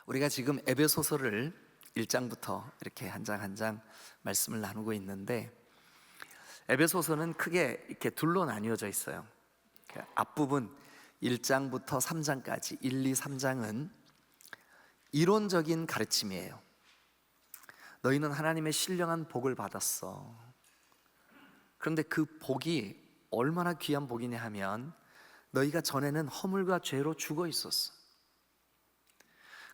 우리가 지금 에베소서를 1장부터 이렇게 한 장 한 장 말씀을 나누고 있는데, 에베소서는 크게 이렇게 둘로 나뉘어져 있어요. 앞부분 1장부터 3장까지 1, 2, 3장은 이론적인 가르침이에요. 너희는 하나님의 신령한 복을 받았어. 그런데 그 복이 얼마나 귀한 복이냐 하면, 너희가 전에는 허물과 죄로 죽어 있었어.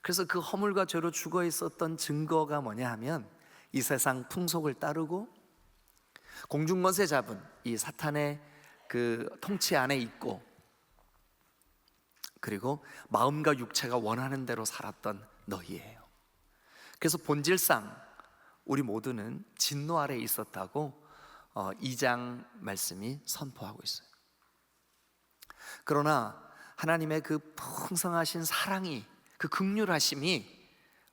그래서 그 허물과 죄로 죽어 있었던 증거가 뭐냐 하면, 이 세상 풍속을 따르고 공중권세 잡은 이 사탄의 그 통치 안에 있고, 그리고 마음과 육체가 원하는 대로 살았던 너희예요. 그래서 본질상 우리 모두는 진노 아래에 있었다고 2장 말씀이 선포하고 있어요. 그러나 하나님의 그 풍성하신 사랑이, 그 긍휼하심이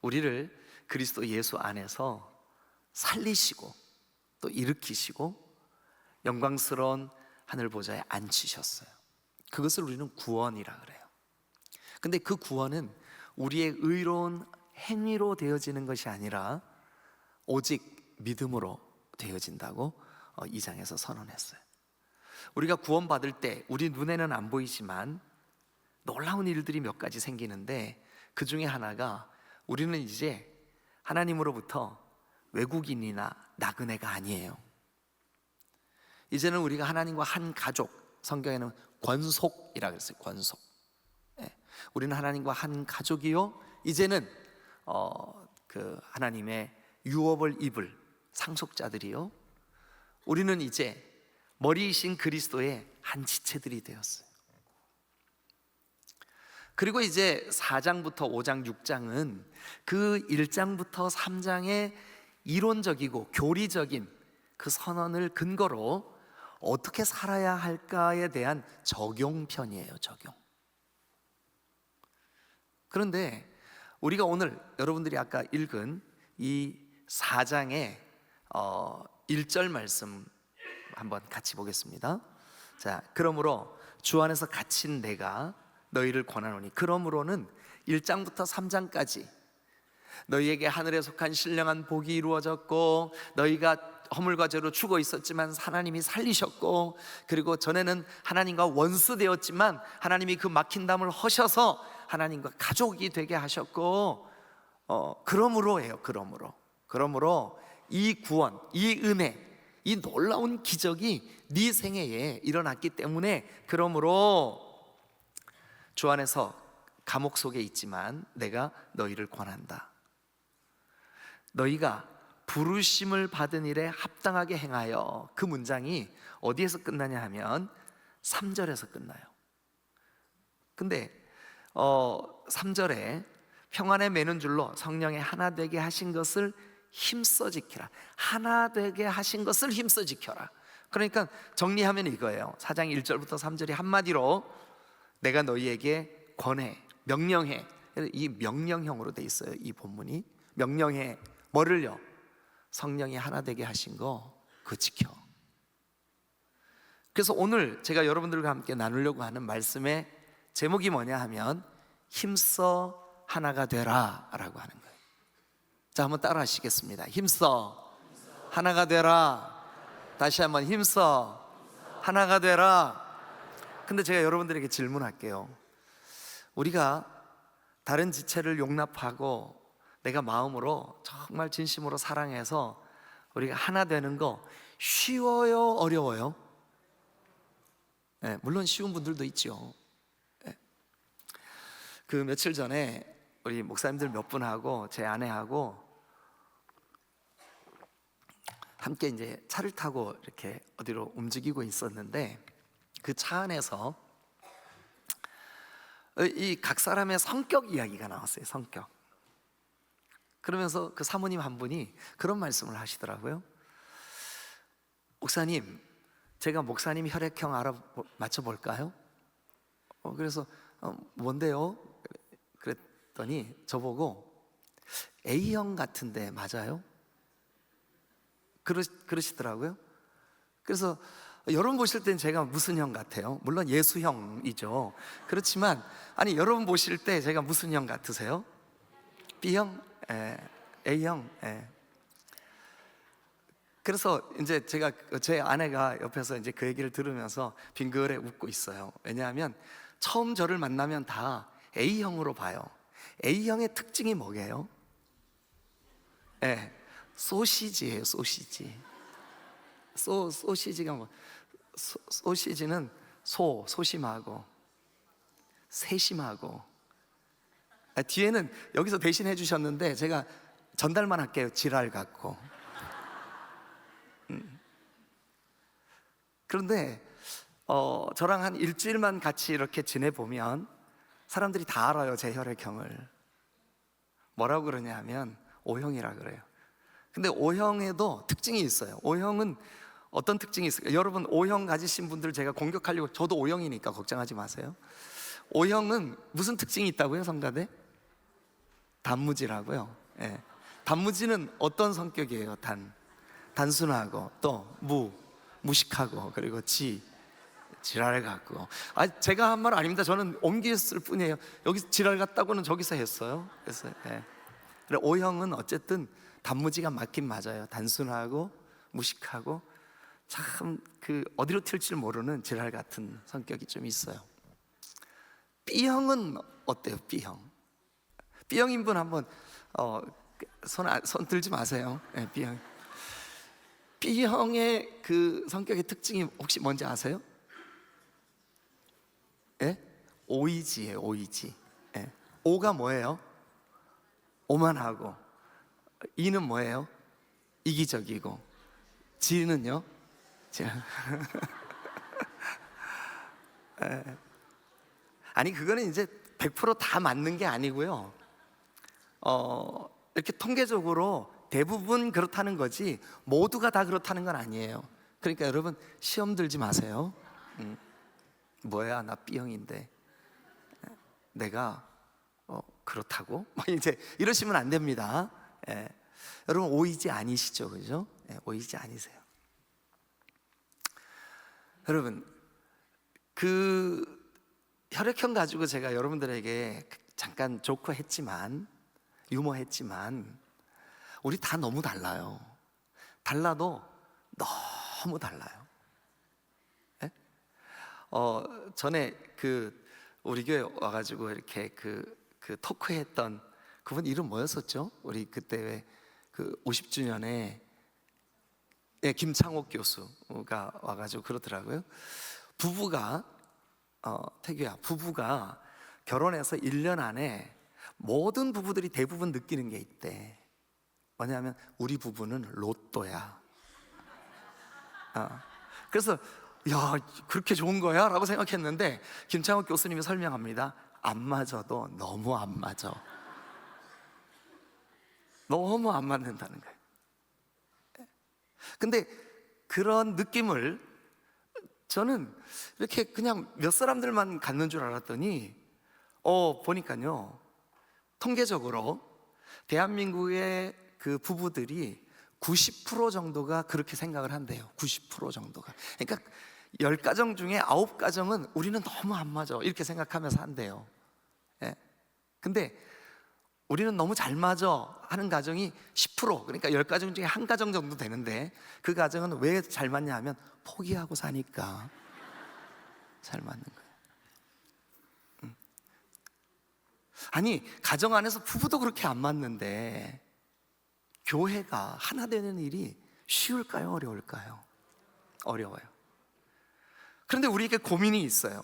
우리를 그리스도 예수 안에서 살리시고 또 일으키시고 영광스러운 하늘 보좌에 앉히셨어요. 그것을 우리는 구원이라 그래요. 근데 그 구원은 우리의 의로운 행위로 되어지는 것이 아니라 오직 믿음으로 되어진다고 2장에서 선언했어요. 우리가 구원받을 때 우리 눈에는 안 보이지만 놀라운 일들이 몇 가지 생기는데, 그 중에 하나가, 우리는 이제 하나님으로부터 외국인이나 나그네가 아니에요. 이제는 우리가 하나님과 한 가족, 성경에는 권속이라고 했어요. 권속. 우리는 하나님과 한 가족이요, 이제는 그 하나님의 유업을 입을 상속자들이요, 우리는 이제 머리이신 그리스도의 한 지체들이 되었어요. 그리고 이제 4장부터 5장 6장은 그 1장부터 3장의 이론적이고 교리적인 그 선언을 근거로 어떻게 살아야 할까에 대한 적용편이에요. 적용. 그런데 우리가 오늘 여러분들이 아까 읽은 이 4장의 1절 말씀 한번 같이 보겠습니다. 자, 그러므로 주 안에서 갇힌 내가 너희를 권하노니, 그러므로는 1장부터 3장까지 너희에게 하늘에 속한 신령한 복이 이루어졌고, 너희가 허물과 죄로 죽어 있었지만 하나님이 살리셨고, 그리고 전에는 하나님과 원수 되었지만 하나님이 그 막힌 담을 허셔서 하나님과 가족이 되게 하셨고, 그러므로예요. 그러므로 이 구원, 이 은혜, 이 놀라운 기적이 네 생애에 일어났기 때문에, 그러므로 주 안에서 감옥 속에 있지만 내가 너희를 권한다. 너희가 부르심을 받은 일에 합당하게 행하여. 그 문장이 어디에서 끝나냐 하면 3절에서 끝나요. 근데 3절에 평안에 매는 줄로 성령에 하나 되게 하신 것을 힘써 지키라. 하나 되게 하신 것을 힘써 지켜라. 그러니까 정리하면 이거예요. 4장 1절부터 3절이 한마디로 내가 너희에게 권해, 명령해. 이 명령형으로 돼 있어요. 이 본문이 명령해. 뭐를요? 성령이 하나 되게 하신 거, 그거 지켜. 그래서 오늘 제가 여러분들과 함께 나누려고 하는 말씀의 제목이 뭐냐 하면, 힘써 하나가 되라 라고 하는 거예요. 자, 한번 따라 하시겠습니다. 힘써 하나가 되라. 다시 한번, 힘써 하나가 되라. 근데 제가 여러분들에게 질문할게요. 우리가 다른 지체를 용납하고 내가 마음으로 정말 진심으로 사랑해서 우리가 하나 되는 거 쉬워요? 어려워요? 네, 물론 쉬운 분들도 있죠. 네. 그 며칠 전에 우리 목사님들 몇 분하고 제 아내하고 함께 이제 차를 타고 이렇게 어디로 움직이고 있었는데, 그 차 안에서 이 각 사람의 성격 이야기가 나왔어요. 성격. 그러면서 그 사모님 한 분이 그런 말씀을 하시더라고요. 목사님, 제가 목사님 혈액형 맞춰볼까요? 그래서 뭔데요? 그랬더니 저보고 A형 같은데 맞아요? 그러시더라고요. 그래서 여러분 보실 땐 제가 무슨 형 같아요? 물론 예수형이죠. 그렇지만 아니, 여러분 보실 때 제가 무슨 형 같으세요? B형, A형. 그래서 이제 제가 제 아내가 옆에서 이제 그 얘기를 들으면서 빙그레 웃고 있어요. 왜냐하면 처음 저를 만나면 다 A형으로 봐요. A형의 특징이 뭐게요? 소시지예요. 소시지. 소시지가 뭐? 소시지는 소심하고 세심하고. 뒤에는 여기서 대신 해주셨는데 제가 전달만 할게요. 지랄 같고. 그런데 저랑 한 일주일만 같이 이렇게 지내보면 사람들이 다 알아요. 제 혈액형을. 뭐라고 그러냐 하면 O형이라 그래요. 근데 O형에도 특징이 있어요. O형은 어떤 특징이 있을까요? 여러분 O형 가지신 분들 제가 공격하려고, 저도 O형이니까 걱정하지 마세요. O형은 무슨 특징이 있다고요? 성가대? 단무지라고요. 단무지는 어떤 성격이에요? 단순하고 또 무식하고 그리고 지랄 같고. 제가 한 말 아닙니다. 저는 옮겼을 뿐이에요. 여기 지랄 같다고는 저기서 했어요. 그래서 O형은 어쨌든 단무지가 맞긴 맞아요. 단순하고 무식하고 참 그 어디로 튈지 모르는 지랄 같은 성격이 좀 있어요. B형은 어때요? B형인 분 한번 손 들지 마세요. B형의 그 성격의 특징이 혹시 뭔지 아세요? 오이지예요. 오이지. O가 뭐예요? 오만하고, E는 뭐예요? 이기적이고, G는요? 아니 그거는 이제 100%다 맞는 게 아니고요. 이렇게 통계적으로 대부분 그렇다는 거지 모두가 다 그렇다는 건 아니에요. 그러니까 여러분 시험 들지 마세요. 뭐야 나 B형인데 내가 그렇다고? 이제 이러시면 안 됩니다. 여러분 O이지 아니시죠, 그죠? O이지 아니세요. 여러분 그 혈액형 가지고 제가 여러분들에게 잠깐 조크했지만, 유머했지만 우리 다 너무 달라요. 달라도 너무 달라요. 전에 우리 교회 와가지고 이렇게 그 토크했던 그분 이름 뭐였었죠? 우리 그때 왜 50주년에 김창옥 교수가 와가지고 그러더라고요. 부부가 태규야, 부부가 결혼해서 1년 안에 모든 부부들이 대부분 느끼는 게 있대. 뭐냐면 우리 부부는 로또야. 그래서 야 그렇게 좋은 거야? 라고 생각했는데 김창욱 교수님이 설명합니다. 안 맞아도 너무 안 맞아. 너무 안 맞는다는 거예요. 근데 그런 느낌을 저는 이렇게 그냥 몇 사람들만 갖는 줄 알았더니 보니까요, 통계적으로 대한민국의 그 부부들이 90% 정도가 그렇게 생각을 한대요. 90% 정도가. 그러니까 10가정 중에 9가정은 우리는 너무 안 맞아 이렇게 생각하면서 한대요. 근데 우리는 너무 잘 맞아 하는 가정이 10%, 그러니까 10가정 중에 1가정 정도 되는데 그 가정은 왜 잘 맞냐 하면 포기하고 사니까 잘 맞는 거예요. 아니 가정 안에서 부부도 그렇게 안 맞는데 교회가 하나 되는 일이 쉬울까요? 어려울까요? 어려워요. 그런데 우리에게 고민이 있어요.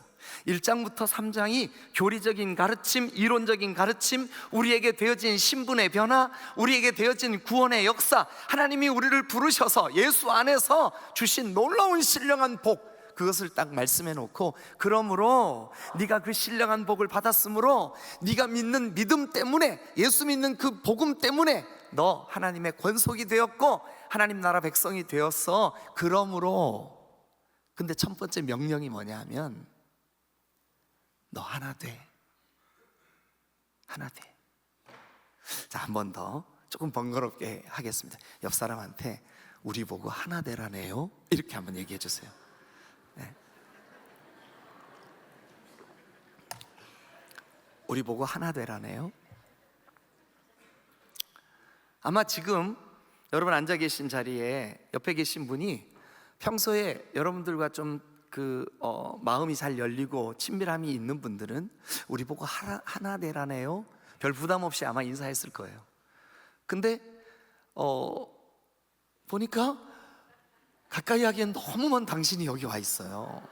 1장부터 3장이 교리적인 가르침, 이론적인 가르침, 우리에게 되어진 신분의 변화, 우리에게 되어진 구원의 역사, 하나님이 우리를 부르셔서 예수 안에서 주신 놀라운 신령한 복, 그것을 딱 말씀해 놓고, 그러므로 네가 그 신령한 복을 받았으므로 네가 믿는 믿음 때문에, 예수 믿는 그 복음 때문에 너 하나님의 권속이 되었고 하나님 나라 백성이 되었어. 그러므로, 근데 첫 번째 명령이 뭐냐 하면 너 하나 돼. 하나 돼. 자, 한 번 더 조금 번거롭게 하겠습니다. 옆 사람한테 우리 보고 하나 되라네요 이렇게 한번 얘기해 주세요. 우리 보고 하나 되라네요. 아마 지금 여러분 앉아 계신 자리에 옆에 계신 분이 평소에 여러분들과 좀 마음이 잘 열리고 친밀함이 있는 분들은 우리 보고 하나 되라네요, 별 부담 없이 아마 인사했을 거예요. 근데 보니까 가까이 하기엔 너무 먼 당신이 여기 와 있어요.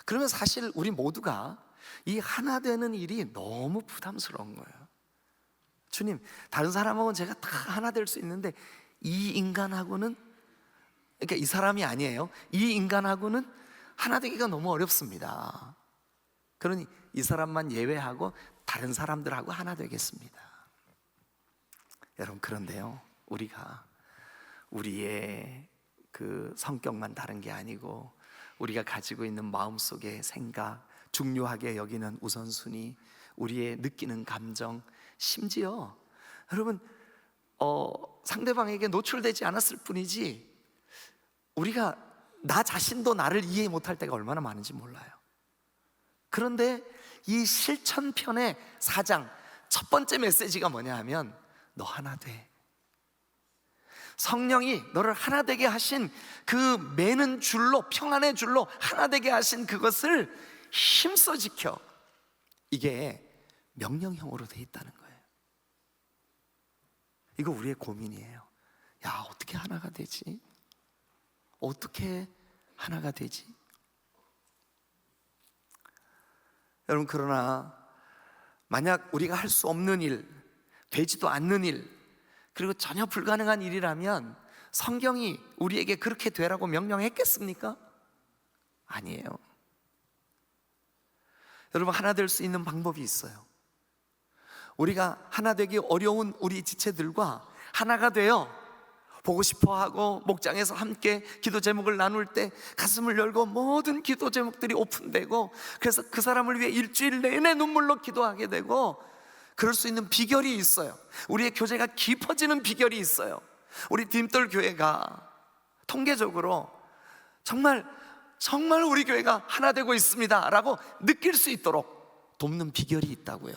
그러면 사실 우리 모두가 이 하나 되는 일이 너무 부담스러운 거예요. 주님, 다른 사람하고는 제가 다 하나 될 수 있는데 이 인간하고는, 그러니까 이 사람이 아니에요, 이 인간하고는 하나 되기가 너무 어렵습니다. 그러니 이 사람만 예외하고 다른 사람들하고 하나 되겠습니다. 여러분, 그런데요, 우리의 그 성격만 다른 게 아니고 우리가 가지고 있는 마음속의 생각, 중요하게 여기는 우선순위, 우리의 느끼는 감정, 심지어 여러분 상대방에게 노출되지 않았을 뿐이지 우리가 나 자신도 나를 이해 못할 때가 얼마나 많은지 몰라요. 그런데 이 실천편의 4장 첫 번째 메시지가 뭐냐 하면 너 하나 돼. 성령이 너를 하나 되게 하신 그 매는 줄로, 평안의 줄로 하나 되게 하신 그것을 힘써 지켜. 이게 명령형으로 돼 있다는 거예요. 이거 우리의 고민이에요. 야, 어떻게 하나가 되지? 어떻게 하나가 되지? 여러분, 그러나 만약 우리가 할 수 없는 일, 되지도 않는 일, 그리고 전혀 불가능한 일이라면 성경이 우리에게 그렇게 되라고 명령했겠습니까? 아니에요. 여러분, 하나 될 수 있는 방법이 있어요. 우리가 하나 되기 어려운 우리 지체들과 하나가 되어 보고 싶어하고 목장에서 함께 기도 제목을 나눌 때 가슴을 열고 모든 기도 제목들이 오픈되고, 그래서 그 사람을 위해 일주일 내내 눈물로 기도하게 되고, 그럴 수 있는 비결이 있어요. 우리의 교제가 깊어지는 비결이 있어요. 우리 디딤돌 교회가 통계적으로 정말 우리 교회가 하나 되고 있습니다 라고 느낄 수 있도록 돕는 비결이 있다고요.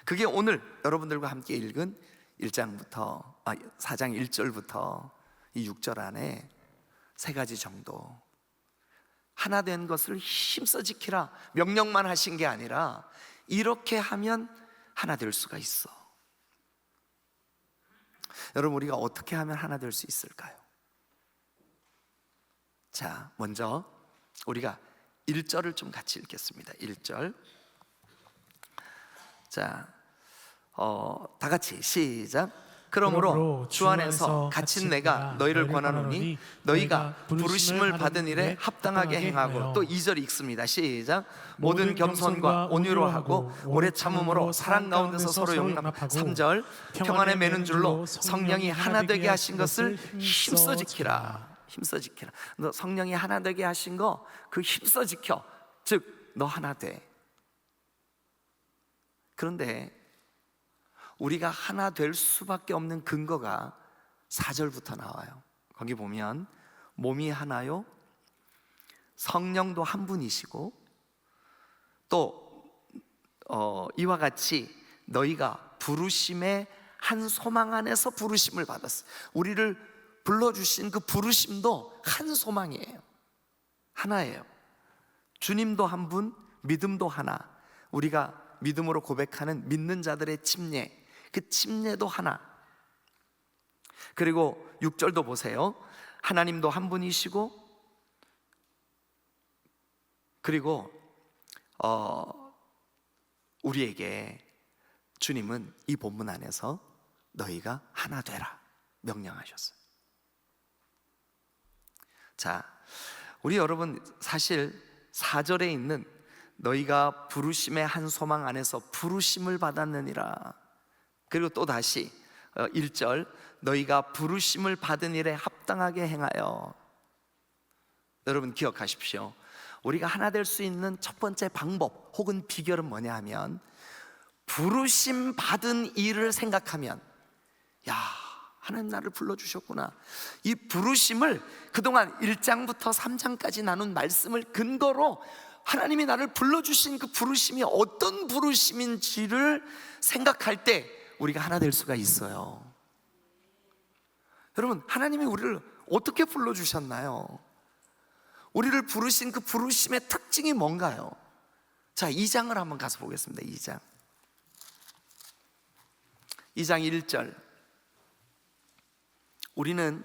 그게 오늘 여러분들과 함께 읽은 4장 1절부터 이 6절 안에 3가지 정도, 하나 된 것을 힘써 지키라 명령만 하신 게 아니라 이렇게 하면 하나 될 수가 있어. 여러분, 우리가 어떻게 하면 하나 될 수 있을까요? 자, 먼저 우리가 1절을 좀 같이 읽겠습니다. 1절. 자, 다 같이 시작. 그러므로 주 안에서 갇힌 내가 너희를 권하노니 너희가 부르심을 받은 일에 합당하게 행하고, 또 2절 읽습니다. 시작. 모든 겸손과 온유로 하고 오래 참음으로 사랑 가운데서 서로 용납하고. 3절. 평안에 매는 줄로 성령이 하나 되게 하신 것을 힘써 지키라. 힘써 지키라. 너 성령이 하나 되게 하신 거 그 힘써 지켜. 즉 너 하나 돼. 그런데 우리가 하나 될 수밖에 없는 근거가 4절부터 나와요. 거기 보면 몸이 하나요, 성령도 한 분이시고, 또 이와 같이 너희가 부르심의 한 소망 안에서 부르심을 받았어. 우리를 불러주신 그 부르심도 한 소망이에요. 하나예요. 주님도 한 분, 믿음도 하나. 우리가 믿음으로 고백하는 믿는 자들의 침례, 그 침례도 하나. 그리고 6절도 보세요. 하나님도 한 분이시고, 그리고 우리에게 주님은 이 본문 안에서 너희가 하나 되라 명령하셨어요. 자, 우리 여러분, 사실 4절에 있는 너희가 부르심의 한 소망 안에서 부르심을 받았느니라, 그리고 또 다시 1절 너희가 부르심을 받은 일에 합당하게 행하여. 여러분 기억하십시오. 우리가 하나 될 수 있는 첫 번째 방법 혹은 비결은 뭐냐 하면, 부르심 받은 일을 생각하면, 야, 하나님 나를 불러주셨구나. 이 부르심을 그동안 1장부터 3장까지 나눈 말씀을 근거로 하나님이 나를 불러주신 그 부르심이 어떤 부르심인지를 생각할 때 우리가 하나 될 수가 있어요. 여러분, 하나님이 우리를 어떻게 불러주셨나요? 우리를 부르신 그 부르심의 특징이 뭔가요? 자, 2장을 한번 가서 보겠습니다. 2장 1절. 우리는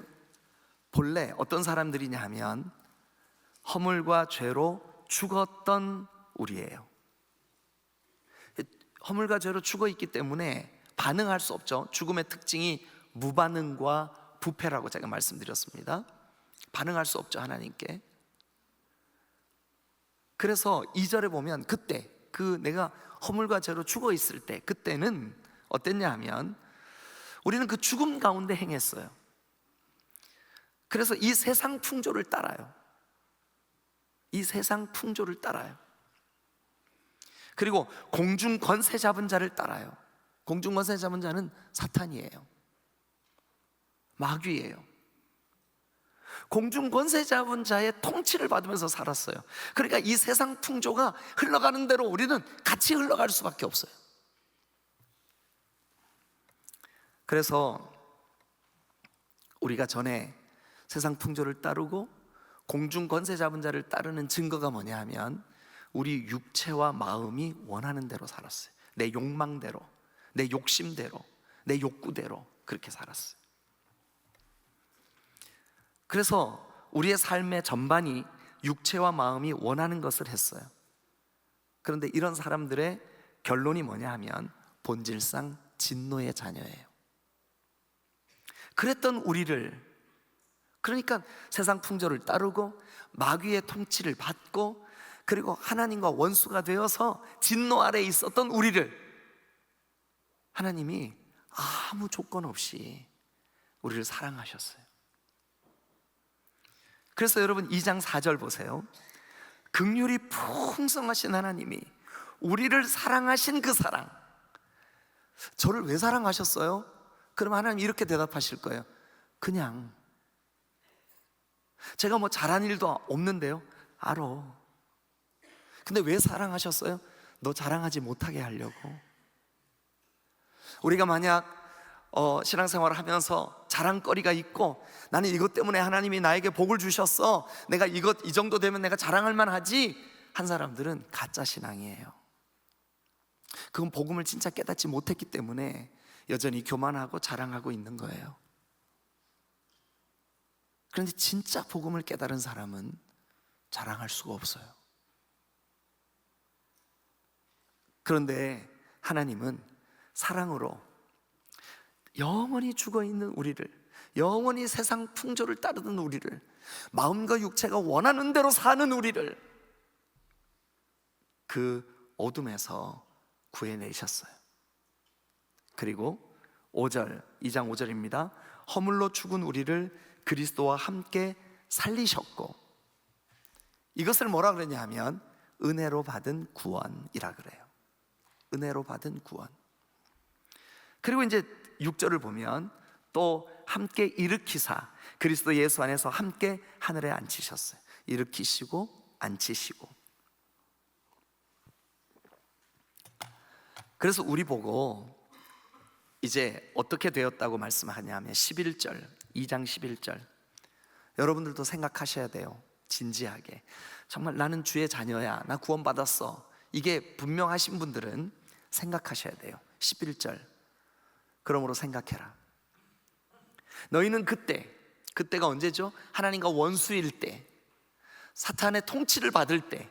본래 어떤 사람들이냐 하면 허물과 죄로 죽었던 우리예요. 허물과 죄로 죽어 있기 때문에 반응할 수 없죠. 죽음의 특징이 무반응과 부패라고 제가 말씀드렸습니다. 반응할 수 없죠, 하나님께. 그래서 2절에 보면 그때 내가 허물과 죄로 죽어 있을 때, 그때는 어땠냐 하면 우리는 그 죽음 가운데 행했어요. 그래서 이 세상 풍조를 따라요. 이 세상 풍조를 따라요. 그리고 공중 권세 잡은 자를 따라요. 공중 권세 잡은 자는 사탄이에요. 마귀예요. 공중 권세 잡은 자의 통치를 받으면서 살았어요. 그러니까 이 세상 풍조가 흘러가는 대로 우리는 같이 흘러갈 수밖에 없어요. 그래서 우리가 전에 세상 풍조를 따르고 공중 권세 잡은 자를 따르는 증거가 뭐냐 하면 우리 육체와 마음이 원하는 대로 살았어요. 내 욕망대로, 내 욕심대로, 내 욕구대로 그렇게 살았어요. 그래서 우리의 삶의 전반이 육체와 마음이 원하는 것을 했어요. 그런데 이런 사람들의 결론이 뭐냐 하면 본질상 진노의 자녀예요. 그랬던 우리를, 그러니까 세상 풍조를 따르고 마귀의 통치를 받고 그리고 하나님과 원수가 되어서 진노 아래에 있었던 우리를 하나님이 아무 조건 없이 우리를 사랑하셨어요. 그래서 여러분 2장 4절 보세요. 긍휼이 풍성하신 하나님이 우리를 사랑하신 그 사랑, 저를 왜 사랑하셨어요? 그럼 하나님 이렇게 대답하실 거예요. 그냥 제가 뭐 잘한 일도 없는데요. 알아. 근데 왜 사랑하셨어요? 너 자랑하지 못하게 하려고. 우리가 만약 신앙생활을 하면서 자랑거리가 있고 나는 이것 때문에 하나님이 나에게 복을 주셨어, 내가 이 정도 되면 내가 자랑할 만하지 한 사람들은 가짜 신앙이에요. 그건 복음을 진짜 깨닫지 못했기 때문에 여전히 교만하고 자랑하고 있는 거예요. 그런데 진짜 복음을 깨달은 사람은 자랑할 수가 없어요. 그런데 하나님은 사랑으로 영원히 죽어있는 우리를, 영원히 세상 풍조를 따르는 우리를, 마음과 육체가 원하는 대로 사는 우리를 그 어둠에서 구해내셨어요. 그리고 5절, 2장 5절입니다. 허물로 죽은 우리를 그리스도와 함께 살리셨고, 이것을 뭐라 그러냐 하면 은혜로 받은 구원이라 그래요. 은혜로 받은 구원. 그리고 이제 6절을 보면 또 함께 일으키사 그리스도 예수 안에서 함께 하늘에 앉히셨어요. 일으키시고 앉히시고. 그래서 우리 보고 이제 어떻게 되었다고 말씀하냐 하면 11절, 2장 11절 여러분들도 생각하셔야 돼요. 진지하게. 정말 나는 주의 자녀야, 나 구원받았어, 이게 분명하신 분들은 생각하셔야 돼요. 11절, 그러므로 생각해라. 너희는 그때가 언제죠? 하나님과 원수일 때, 사탄의 통치를 받을 때,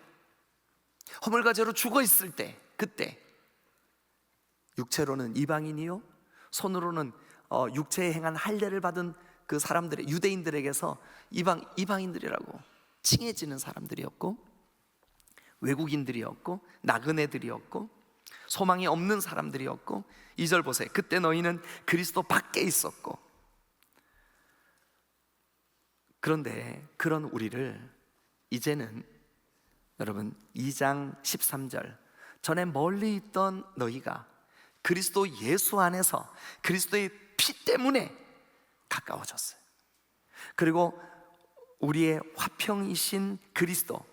허물과 죄로 죽어 있을 때, 그때 육체로는 이방인이요 손으로는 육체에 행한 할례를 받은 그 사람들의, 유대인들에게서 이방인들이라고 칭해지는 사람들이었고, 외국인들이었고, 나그네들이었고, 소망이 없는 사람들이었고, 2절 보세요. 그때 너희는 그리스도 밖에 있었고. 그런데 그런 우리를 이제는 여러분 2장 13절, 전에 멀리 있던 너희가 그리스도 예수 안에서 그리스도의 피 때문에 가까워졌어요. 그리고 우리의 화평이신 그리스도,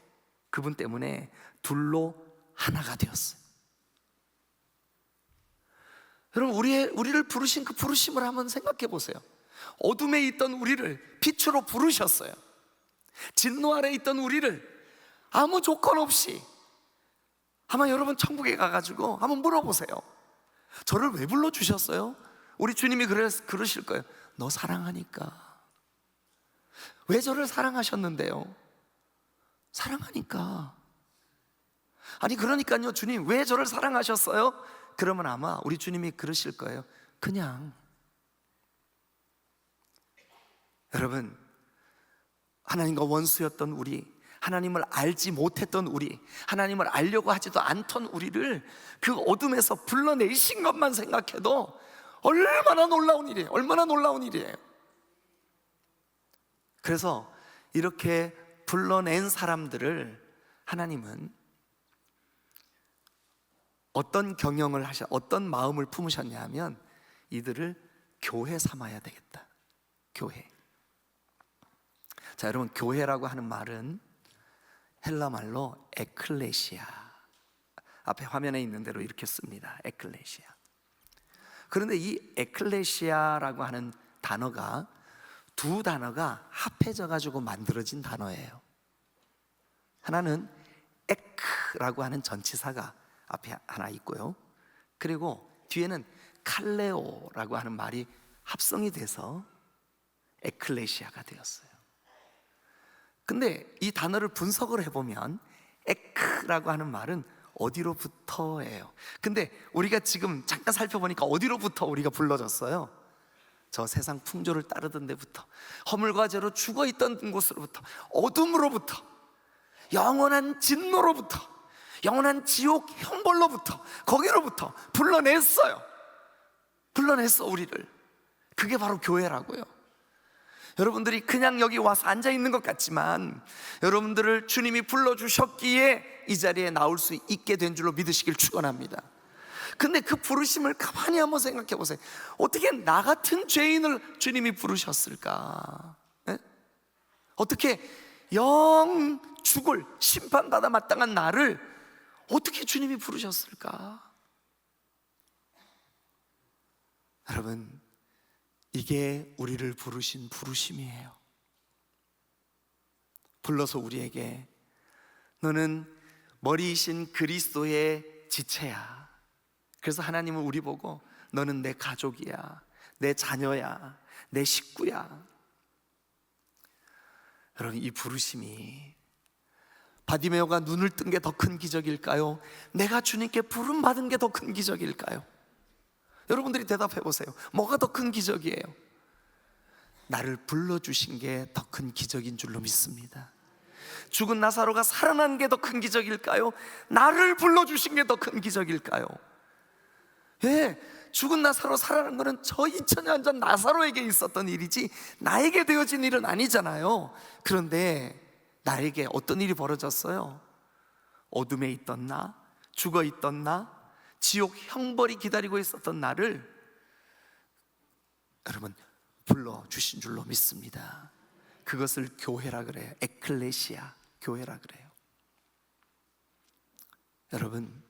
그분 때문에 둘로 하나가 되었어요. 여러분, 우리를 부르신 그 부르심을 한번 생각해 보세요. 어둠에 있던 우리를 빛으로 부르셨어요. 진노 아래 있던 우리를 아무 조건 없이, 아마 여러분 천국에 가가지고 한번 물어보세요. 저를 왜 불러주셨어요? 우리 주님이 그러실 거예요. 너 사랑하니까. 왜 저를 사랑하셨는데요? 사랑하니까. 아니 그러니까요, 주님 왜 저를 사랑하셨어요? 그러면 아마 우리 주님이 그러실 거예요. 그냥. 여러분, 하나님과 원수였던 우리, 하나님을 알지 못했던 우리, 하나님을 알려고 하지도 않던 우리를 그 어둠에서 불러내신 것만 생각해도 얼마나 놀라운 일이에요. 얼마나 놀라운 일이에요. 그래서 이렇게 불러낸 사람들을 하나님은 어떤 경영을 어떤 마음을 품으셨냐 하면, 이들을 교회 삼아야 되겠다. 교회. 자, 여러분, 교회라고 하는 말은 헬라 말로 에클레시아, 앞에 화면에 있는 대로 이렇게 씁니다. 에클레시아. 그런데 이 에클레시아라고 하는 단어가 두 단어가 합해져 가지고 만들어진 단어예요. 하나는 에크라고 하는 전치사가 앞에 하나 있고요, 그리고 뒤에는 칼레오라고 하는 말이 합성이 돼서 에클레시아가 되었어요. 근데 이 단어를 분석을 해보면 에크라고 하는 말은 어디로부터예요. 근데 우리가 지금 잠깐 살펴보니까 어디로부터 우리가 불러졌어요? 저 세상 풍조를 따르던 데부터, 허물과 죄로 죽어있던 곳으로부터, 어둠으로부터, 영원한 진노로부터, 영원한 지옥 형벌로부터, 거기로부터 불러냈어요. 불러냈어, 우리를. 그게 바로 교회라고요. 여러분들이 그냥 여기 와서 앉아있는 것 같지만 여러분들을 주님이 불러주셨기에 이 자리에 나올 수 있게 된 줄로 믿으시길 축원합니다. 근데 그 부르심을 가만히 한번 생각해 보세요. 어떻게 나 같은 죄인을 주님이 부르셨을까? 네? 어떻게 영 죽을 심판받아 마땅한 나를 어떻게 주님이 부르셨을까? 여러분, 이게 우리를 부르신 부르심이에요. 불러서 우리에게 너는 머리이신 그리스도의 지체야. 그래서 하나님은 우리 보고 너는 내 가족이야, 내 자녀야, 내 식구야. 여러분, 이 부르심이 바디메오가 눈을 뜬 게 더 큰 기적일까요? 내가 주님께 부름받은 게 더 큰 기적일까요? 여러분들이 대답해 보세요. 뭐가 더 큰 기적이에요? 나를 불러주신 게 더 큰 기적인 줄로 믿습니다. 죽은 나사로가 살아난 게 더 큰 기적일까요? 나를 불러주신 게 더 큰 기적일까요? 예, 죽은 나사로 살아난 거는 저 2000년 전 나사로에게 있었던 일이지 나에게 되어진 일은 아니잖아요. 그런데 나에게 어떤 일이 벌어졌어요? 어둠에 있던 나, 죽어 있던 나, 지옥 형벌이 기다리고 있었던 나를 여러분 불러주신 줄로 믿습니다. 그것을 교회라 그래요. 에클레시아, 교회라 그래요. 여러분,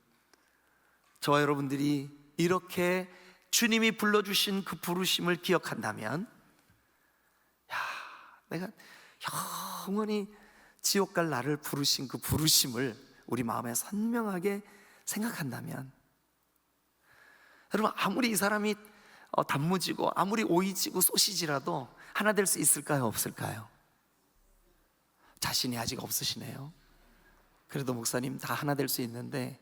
저와 여러분들이 이렇게 주님이 불러주신 그 부르심을 기억한다면, 야, 내가 영원히 지옥 갈 나를 부르신 그 부르심을 우리 마음에 선명하게 생각한다면, 여러분, 아무리 이 사람이 단무지고 아무리 오이지고 소시지라도 하나 될 수 있을까요? 없을까요? 자신이 아직 없으시네요. 그래도 목사님 다 하나 될 수 있는데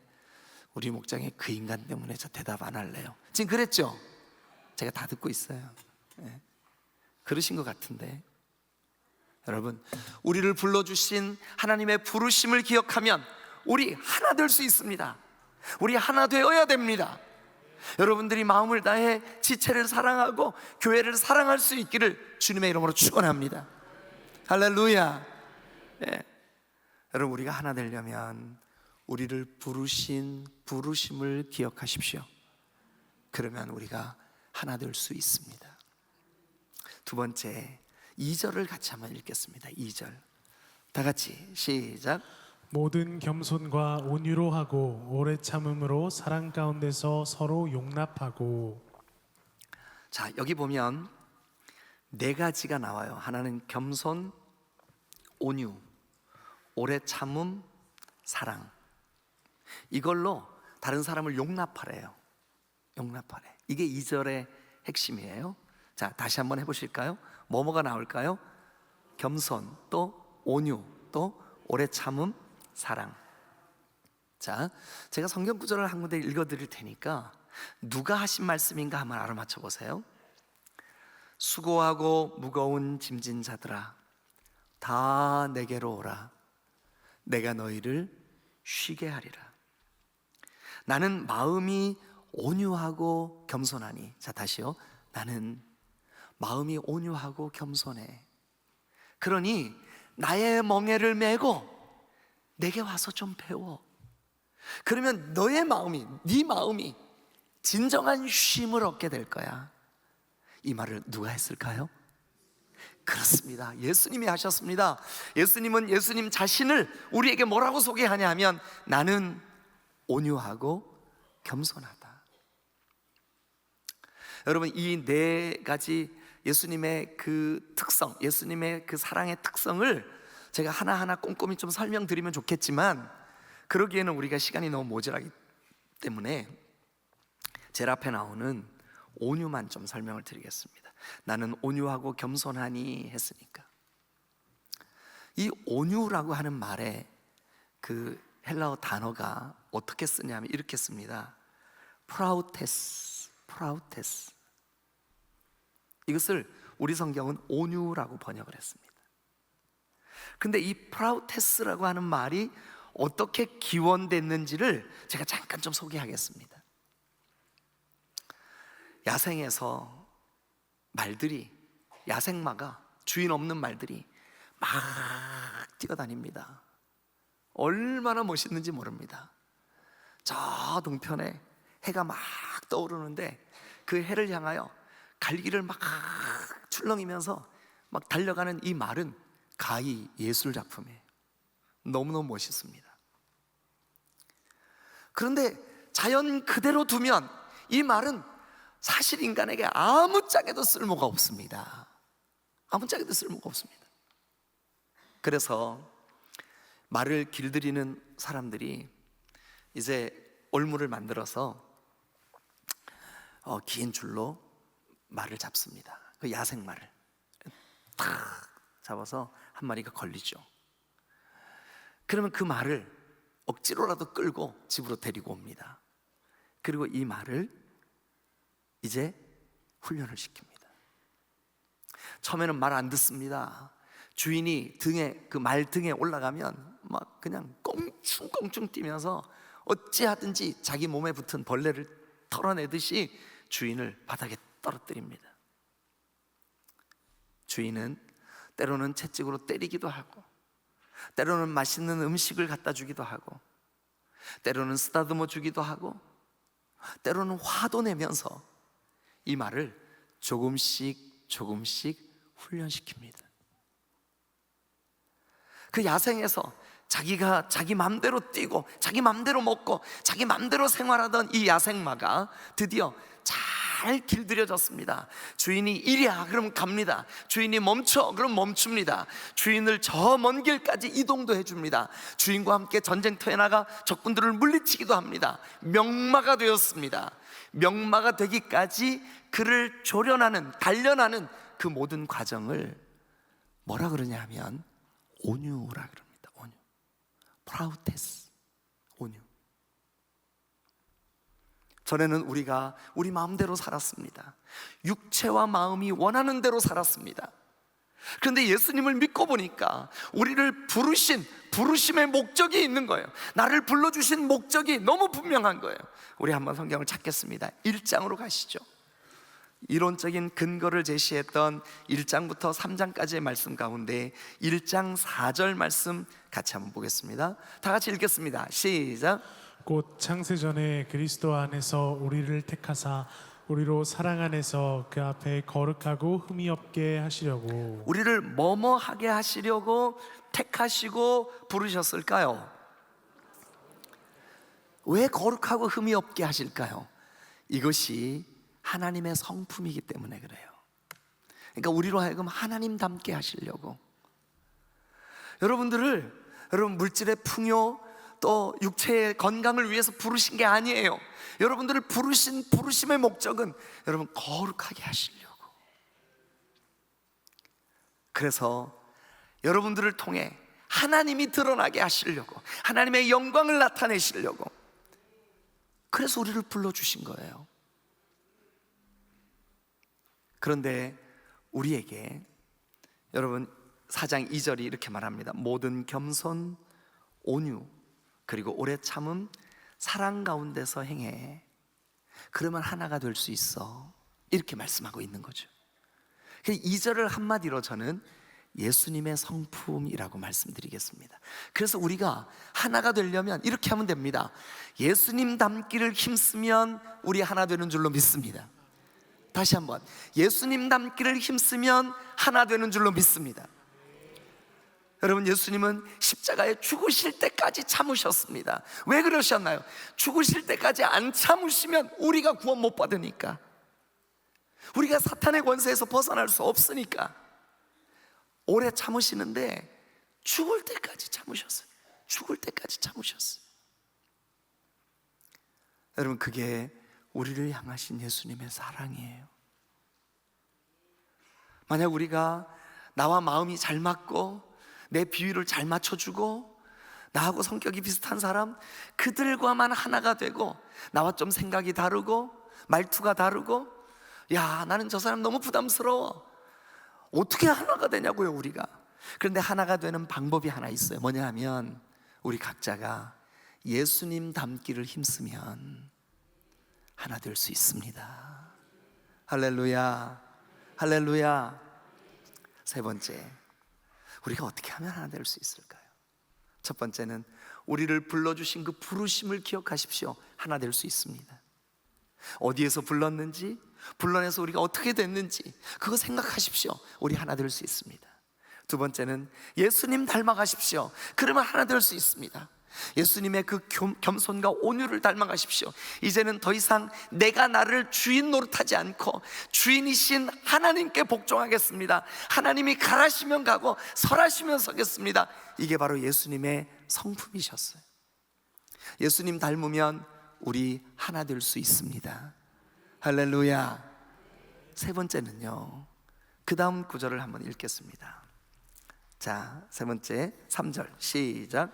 우리 목장의 그 인간 때문에 저 대답 안 할래요. 지금 그랬죠? 제가 다 듣고 있어요. 네. 그러신 것 같은데, 여러분, 우리를 불러주신 하나님의 부르심을 기억하면 우리 하나 될 수 있습니다. 우리 하나 되어야 됩니다. 여러분들이 마음을 다해 지체를 사랑하고 교회를 사랑할 수 있기를 주님의 이름으로 축원합니다. 할렐루야. 네. 여러분, 우리가 하나 되려면 우리를 부르신 부르심을 기억하십시오. 그러면 우리가 하나 될 수 있습니다. 두 번째, 2절을 같이 한번 읽겠습니다. 2절 다 같이 시작. 모든 겸손과 온유로 하고 오래 참음으로 사랑 가운데서 서로 용납하고. 자, 여기 보면 네 가지가 나와요. 하나는 겸손, 온유, 오래 참음, 사랑. 이걸로 다른 사람을 용납하래요. 용납하래. 이게 2절의 핵심이에요. 자, 다시 한번 해보실까요? 뭐뭐가 나올까요? 겸손, 또 온유, 또 오래 참음, 사랑. 자, 제가 성경 구절을 한 군데 읽어드릴 테니까 누가 하신 말씀인가 한번 알아맞혀 보세요. 수고하고 무거운 짐진 자들아, 다 내게로 오라. 내가 너희를 쉬게 하리라. 나는 마음이 온유하고 겸손하니. 자, 다시요. 나는 마음이 온유하고 겸손해. 그러니 나의 멍에를 메고 내게 와서 좀 배워. 그러면 너의 마음이, 네 마음이 진정한 쉼을 얻게 될 거야. 이 말을 누가 했을까요? 그렇습니다. 예수님이 하셨습니다. 예수님은 예수님 자신을 우리에게 뭐라고 소개하냐 하면 나는 온유하고 겸손하다. 여러분, 이 네 가지 예수님의 그 특성, 예수님의 그 사랑의 특성을 제가 하나하나 꼼꼼히 좀 설명드리면 좋겠지만 그러기에는 우리가 시간이 너무 모자라기 때문에 제일 앞에 나오는 온유만 좀 설명을 드리겠습니다. 나는 온유하고 겸손하니 했으니까, 이 온유라고 하는 말에 그 헬라어 단어가 어떻게 쓰냐면 이렇게 씁니다. 프라우테스. 이것을 우리 성경은 온유라고 번역을 했습니다. 근데 이 프라우테스라고 하는 말이 어떻게 기원됐는지를 제가 잠깐 좀 소개하겠습니다. 야생에서 말들이, 야생마가, 주인 없는 말들이 막 뛰어다닙니다. 얼마나 멋있는지 모릅니다. 저 동편에 해가 막 떠오르는데 그 해를 향하여 갈기를 막 출렁이면서 막 달려가는 이 말은 가히 예술 작품이에요. 너무너무 멋있습니다. 그런데 자연 그대로 두면 이 말은 사실 인간에게 아무짝에도 쓸모가 없습니다. 아무짝에도 쓸모가 없습니다. 그래서 말을 길들이는 사람들이 이제 올무를 만들어서 긴 줄로 말을 잡습니다. 그 야생말을 탁 잡아서 한 마리가 걸리죠. 그러면 그 말을 억지로라도 끌고 집으로 데리고 옵니다. 그리고 이 말을 이제 훈련을 시킵니다. 처음에는 말 안 듣습니다. 주인이 그 말 등에 올라가면 막 그냥 꽁충꽁충 뛰면서 어찌하든지 자기 몸에 붙은 벌레를 털어내듯이 주인을 바닥에 떨어뜨립니다. 주인은 때로는 채찍으로 때리기도 하고, 때로는 맛있는 음식을 갖다 주기도 하고, 때로는 쓰다듬어 주기도 하고, 때로는 화도 내면서 이 말을 조금씩 훈련시킵니다. 그 야생에서 자기가 자기 맘대로 뛰고 자기 맘대로 먹고 자기 맘대로 생활하던 이 야생마가 드디어 잘 길들여졌습니다. 주인이 이리야 그럼 갑니다. 주인이 멈춰 그럼 멈춥니다. 주인을 저 먼 길까지 이동도 해줍니다. 주인과 함께 전쟁터에 나가 적군들을 물리치기도 합니다. 명마가 되었습니다. 명마가 되기까지 그를 조련하는, 단련하는 그 모든 과정을 뭐라 그러냐 하면 온유라 그럽니다. 온유, 프라우테스, 온유. 전에는 우리가 우리 마음대로 살았습니다. 육체와 마음이 원하는 대로 살았습니다. 그런데 예수님을 믿고 보니까 우리를 부르심의 목적이 있는 거예요. 나를 불러주신 목적이 너무 분명한 거예요. 우리 한번 성경을 찾겠습니다. 1장으로 가시죠. 이론적인 근거를 제시했던 1장부터 3장까지의 말씀 가운데 1장 4절 말씀 같이 한번 보겠습니다. 다 같이 읽겠습니다. 시작. 곧 창세전에 그리스도 안에서 우리를 택하사 우리로 사랑 안에서 그 앞에 거룩하고 흠이 없게 하시려고. 우리를 뭐뭐 하게 하시려고 택하시고 부르셨을까요? 왜 거룩하고 흠이 없게 하실까요? 이것이 하나님의 성품이기 때문에 그래요. 그러니까 우리로 하여금 하나님 닮게 하시려고, 여러분 물질의 풍요 또 육체의 건강을 위해서 부르신 게 아니에요. 여러분들을 부르심의 목적은 여러분 거룩하게 하시려고. 그래서 여러분들을 통해 하나님이 드러나게 하시려고, 하나님의 영광을 나타내시려고, 그래서 우리를 불러주신 거예요. 그런데 우리에게 여러분 4장 2절이 이렇게 말합니다. 모든 겸손, 온유, 그리고 오래 참음, 사랑 가운데서 행해. 그러면 하나가 될 수 있어. 이렇게 말씀하고 있는 거죠. 2절을 한마디로 저는 예수님의 성품이라고 말씀드리겠습니다. 그래서 우리가 하나가 되려면 이렇게 하면 됩니다. 예수님 닮기를 힘쓰면 우리 하나 되는 줄로 믿습니다. 다시 한번, 예수님 닮기를 힘쓰면 하나 되는 줄로 믿습니다. 여러분, 예수님은 십자가에 죽으실 때까지 참으셨습니다. 왜 그러셨나요? 죽으실 때까지 안 참으시면 우리가 구원 못 받으니까, 우리가 사탄의 권세에서 벗어날 수 없으니까 오래 참으시는데 죽을 때까지 참으셨어요. 죽을 때까지 참으셨어요. 여러분, 그게 우리를 향하신 예수님의 사랑이에요. 만약 우리가 나와 마음이 잘 맞고 내 비위를 잘 맞춰주고 나하고 성격이 비슷한 사람, 그들과만 하나가 되고 나와 좀 생각이 다르고 말투가 다르고, 야, 나는 저 사람 너무 부담스러워, 어떻게 하나가 되냐고요, 우리가. 그런데 하나가 되는 방법이 하나 있어요. 뭐냐 하면 우리 각자가 예수님 닮기를 힘쓰면 하나 될 수 있습니다. 할렐루야, 할렐루야. 세 번째, 우리가 어떻게 하면 하나 될 수 있을까요? 첫 번째는 우리를 불러주신 그 부르심을 기억하십시오. 하나 될 수 있습니다. 어디에서 불렀는지, 불러내서 우리가 어떻게 됐는지 그거 생각하십시오. 우리 하나 될 수 있습니다. 두 번째는 예수님 닮아가십시오. 그러면 하나 될 수 있습니다. 예수님의 그 겸손과 온유를 닮아가십시오. 이제는 더 이상 내가 나를 주인 노릇하지 않고 주인이신 하나님께 복종하겠습니다. 하나님이 가라시면 가고 설하시면 서겠습니다. 이게 바로 예수님의 성품이셨어요. 예수님 닮으면 우리 하나 될 수 있습니다. 할렐루야. 세 번째는요, 그 다음 구절을 한번 읽겠습니다. 자, 세 번째 3절 시작.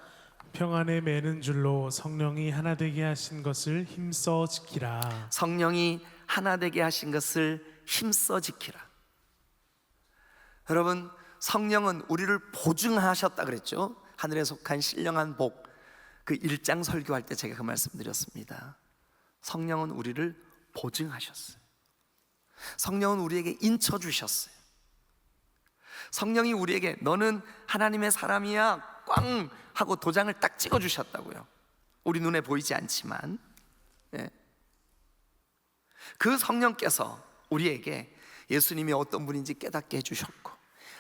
평안에 매는 줄로 성령이 하나 되게 하신 것을 힘써 지키라. 성령이 하나 되게 하신 것을 힘써 지키라. 여러분, 성령은 우리를 보증하셨다 그랬죠. 하늘에 속한 신령한 복, 그 1장 설교할 때 제가 그 말씀 드렸습니다. 성령은 우리를 보증하셨어요. 성령은 우리에게 인쳐 주셨어요. 성령이 우리에게 너는 하나님의 사람이야 꽝 하고 도장을 딱 찍어 주셨다고요. 우리 눈에 보이지 않지만, 예. 그 성령께서 우리에게 예수님이 어떤 분인지 깨닫게 해주셨고,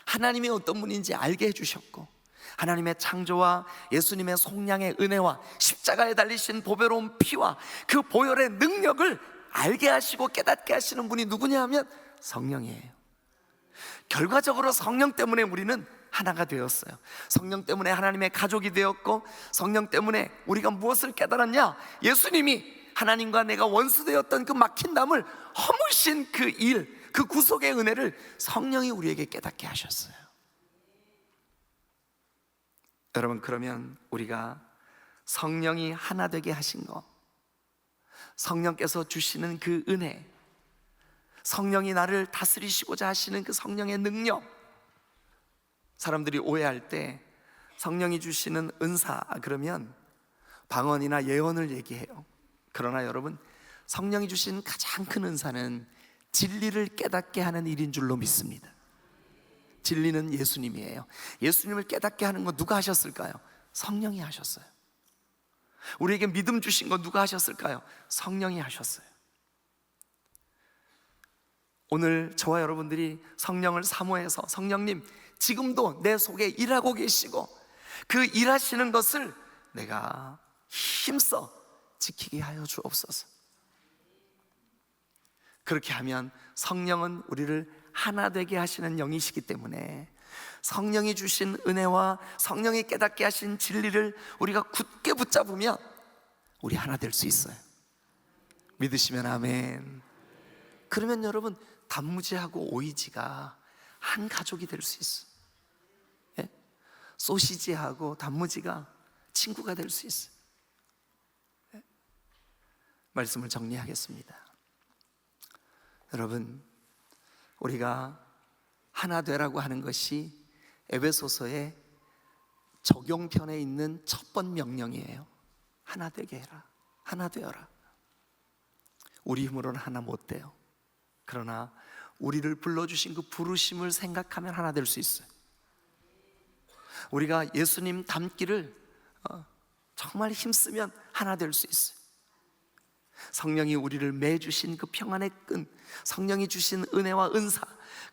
하나님이 어떤 분인지 알게 해주셨고, 하나님의 창조와 예수님의 속량의 은혜와 십자가에 달리신 보배로운 피와 그 보혈의 능력을 알게 하시고 깨닫게 하시는 분이 누구냐 하면 성령이에요. 결과적으로 성령 때문에 우리는 하나가 되었어요. 성령 때문에 하나님의 가족이 되었고, 성령 때문에 우리가 무엇을 깨달았냐? 예수님이 하나님과 내가 원수되었던 그 막힌 담을 허무신 그 일, 그 구속의 은혜를 성령이 우리에게 깨닫게 하셨어요. 여러분, 그러면 우리가 성령이 하나 되게 하신 거, 성령께서 주시는 그 은혜, 성령이 나를 다스리시고자 하시는 그 성령의 능력, 사람들이 오해할 때 성령이 주시는 은사 그러면 방언이나 예언을 얘기해요. 그러나 여러분, 성령이 주신 가장 큰 은사는 진리를 깨닫게 하는 일인 줄로 믿습니다. 진리는 예수님이에요. 예수님을 깨닫게 하는 거 누가 하셨을까요? 성령이 하셨어요. 우리에게 믿음 주신 거 누가 하셨을까요? 성령이 하셨어요. 오늘 저와 여러분들이 성령을 사모해서 성령님 지금도 내 속에 일하고 계시고 그 일하시는 것을 내가 힘써 지키게 하여 주옵소서. 그렇게 하면 성령은 우리를 하나 되게 하시는 영이시기 때문에 성령이 주신 은혜와 성령이 깨닫게 하신 진리를 우리가 굳게 붙잡으면 우리 하나 될 수 있어요. 믿으시면 아멘. 그러면 여러분, 단무지하고 오이지가 한 가족이 될 수 있어요. 예? 소시지하고 단무지가 친구가 될 수 있어요. 예? 말씀을 정리하겠습니다. 여러분, 우리가 하나 되라고 하는 것이 에베소서의 적용편에 있는 첫 번 명령이에요. 하나 되게 해라. 하나 되어라. 우리 힘으로는 하나 못 돼요. 그러나 우리를 불러주신 그 부르심을 생각하면 하나 될 수 있어요. 우리가 예수님 닮기를 정말 힘쓰면 하나 될 수 있어요. 성령이 우리를 매주신 그 평안의 끈, 성령이 주신 은혜와 은사,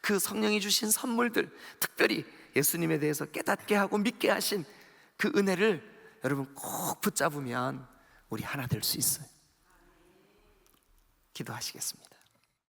그 성령이 주신 선물들, 특별히 예수님에 대해서 깨닫게 하고 믿게 하신 그 은혜를 여러분 꼭 붙잡으면 우리 하나 될 수 있어요. 기도하시겠습니다.